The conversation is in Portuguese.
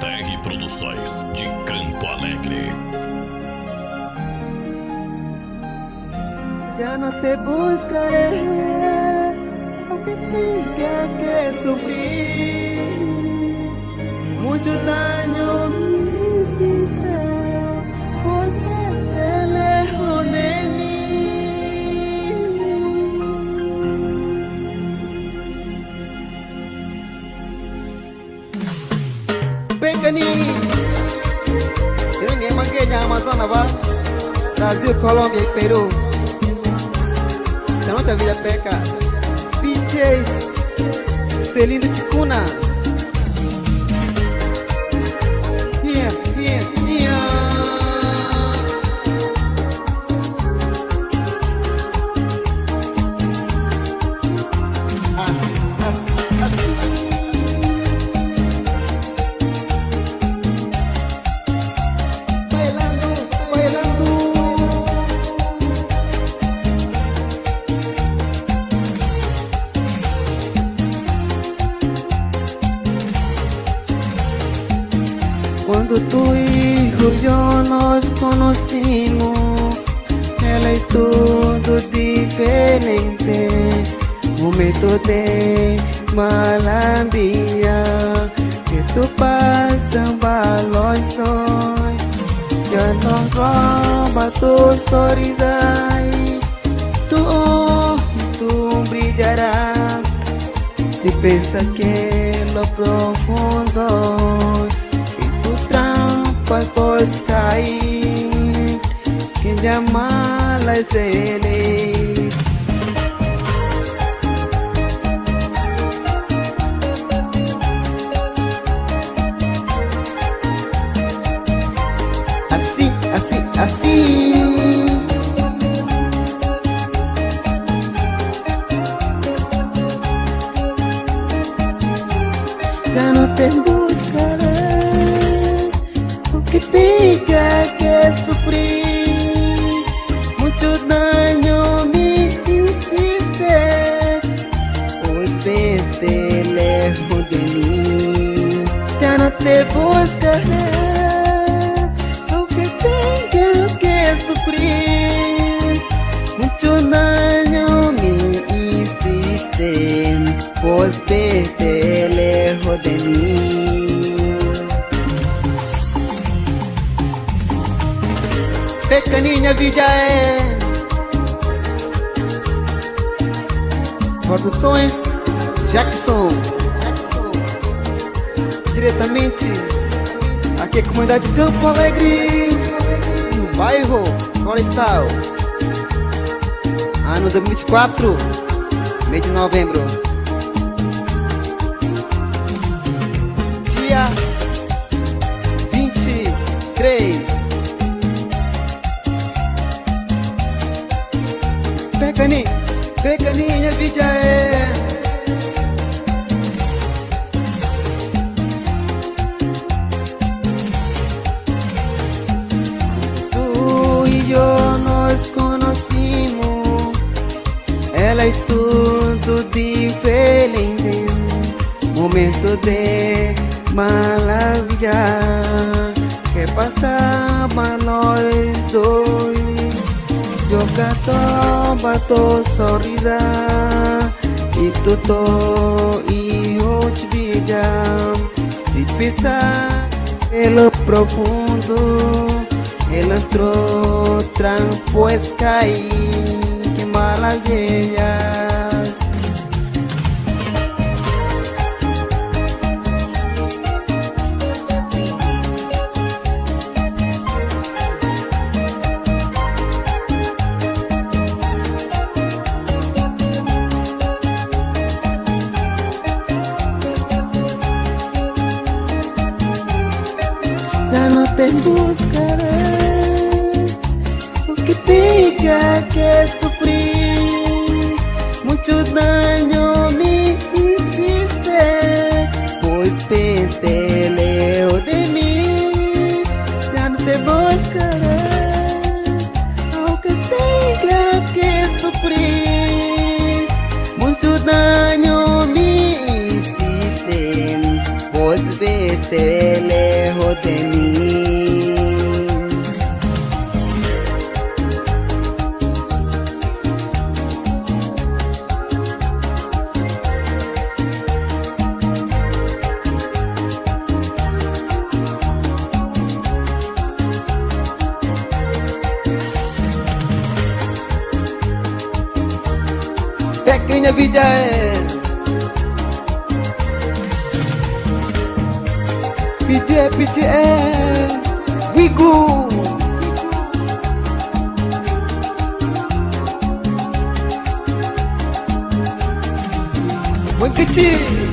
JR Produções de Campo Alegre. Ya no te buscaré, aunque tenga que sufrir. Mucho daño me hiciste, pues vete lejos de mí. Pecani, eu ninguém manguei na Amazônia, Brasil, Colômbia e Peru. Já não te vida peca. PJs, Celindo Ticuna. Yeah, yeah, yeah. Assim, assim, assim. Bailando, bailando. Quando tu e eu nos conhecimos, ela é tudo diferente. Momento de malambia que tu passa para nós dois. Já nos rouba tu sorriso, tu brilhará. Se pensa que lo profundo trampas pois cair, quem llama las eles. Assim, assim, assim. Já não te buscaré, que tenga que sufrir. Mucho daño me hiciste, pues vete lejos de mí. Ya no te buscaré, aunque tenga que sufrir. Mucho daño me hiciste, pues vete lejos de mí. Pecaninha Villa Produções Jackson. Diretamente aqui, comunidade Campo Alegre, no bairro Florestal. Ano 2024, mês de novembro. Dia 23. Pecaninha Villa Tu e eu nos conhecimos, ela é tudo diferente. Momento de maravilha que passava nós dois. Yo bato sorrida e tu e eu te brilham. Se pensar pelo profundo, ele entrou, trampos cair, que maravilhas. Ya no te buscaré, aunque tenga que sufrir. Mucho daño me hiciste, pues vete lejos de mí. Ya no te buscaré, aunque tenga que sufrir. Mucho daño me hiciste, pues vete lejos. Wakenya vijana PTN Wigu Mwen kecil